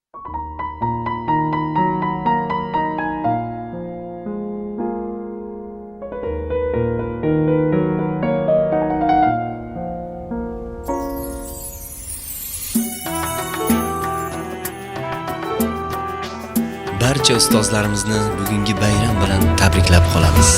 Barcha ustozlarimizni bugungi bayram bilan tabriklab qolamiz.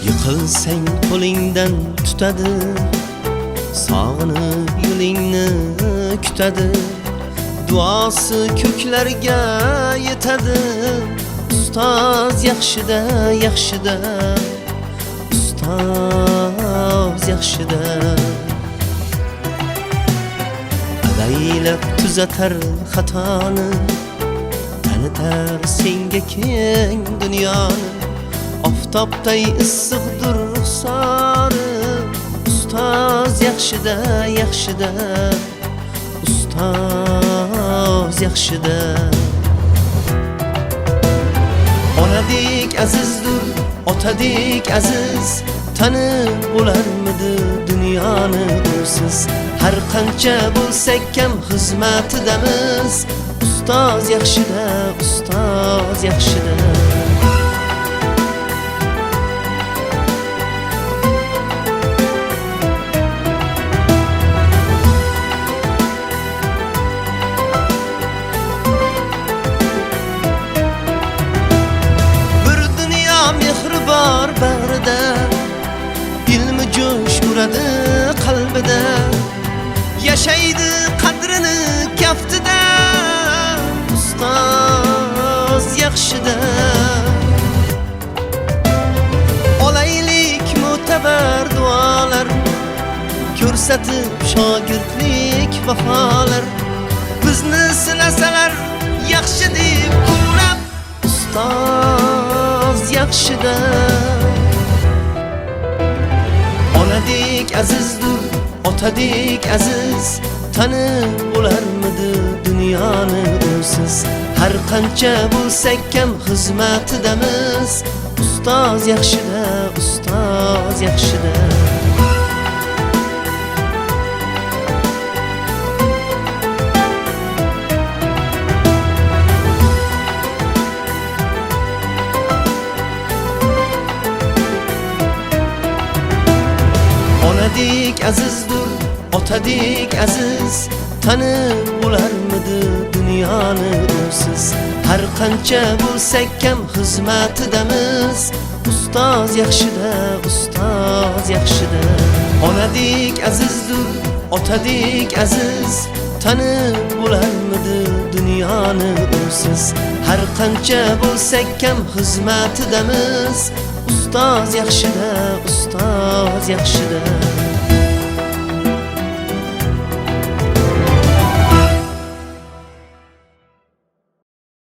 Yiqilsang qo'lingdan tutadi, sog'inib yo'lingni kutadi. Duosi ko'klarga yetadi. Ustoz yaxshida, yaxshida. Ustoz yaxshida. Avaylab tuzatar xatoni, tanitar senga keng dunyoni. Oftobday issiqdir ruxsori. Ustoz yaxshida, yaxshida. Ustoz yaxshida. Onadek azizdir, otadek aziz. Tanib bo'larmidi dunyoni usiz. Har qancha bo'lsak kam xizmatidamiz. Ustoz yaxshida, ustoz yaxshida. Bag'rida ilmi jo'sh uradi qalbida, yashaydi qadrini kaftida. Ustoz yaxshida. Olaylik mo'tabar duolar, ko'rsatib shogirdlik vafolar. Bizni silasalar yaxshi deb quvlab, ustoz yaxshida. Onadek azizdir, otadek aziz. Tanib bo'larmidi dunyoni usiz. Har qancha bo'lsak kam xizmatidamiz. Ustoz yaxshida, ustoz yaxshida. Onadek azizdir, otadek aziz. Tanib bo'larmidi dunyoni usiz. Har qancha bo'lsak kam xizmatidamiz. Ustoz yaxshida, ustoz yaxshida. Onadek azizdir, otadek aziz. Tanib bo'larmidi dunyoni usiz. Har qancha bo'lsak kam xizmatidamiz. Ustoz yaxshida, ustoz yaxshida.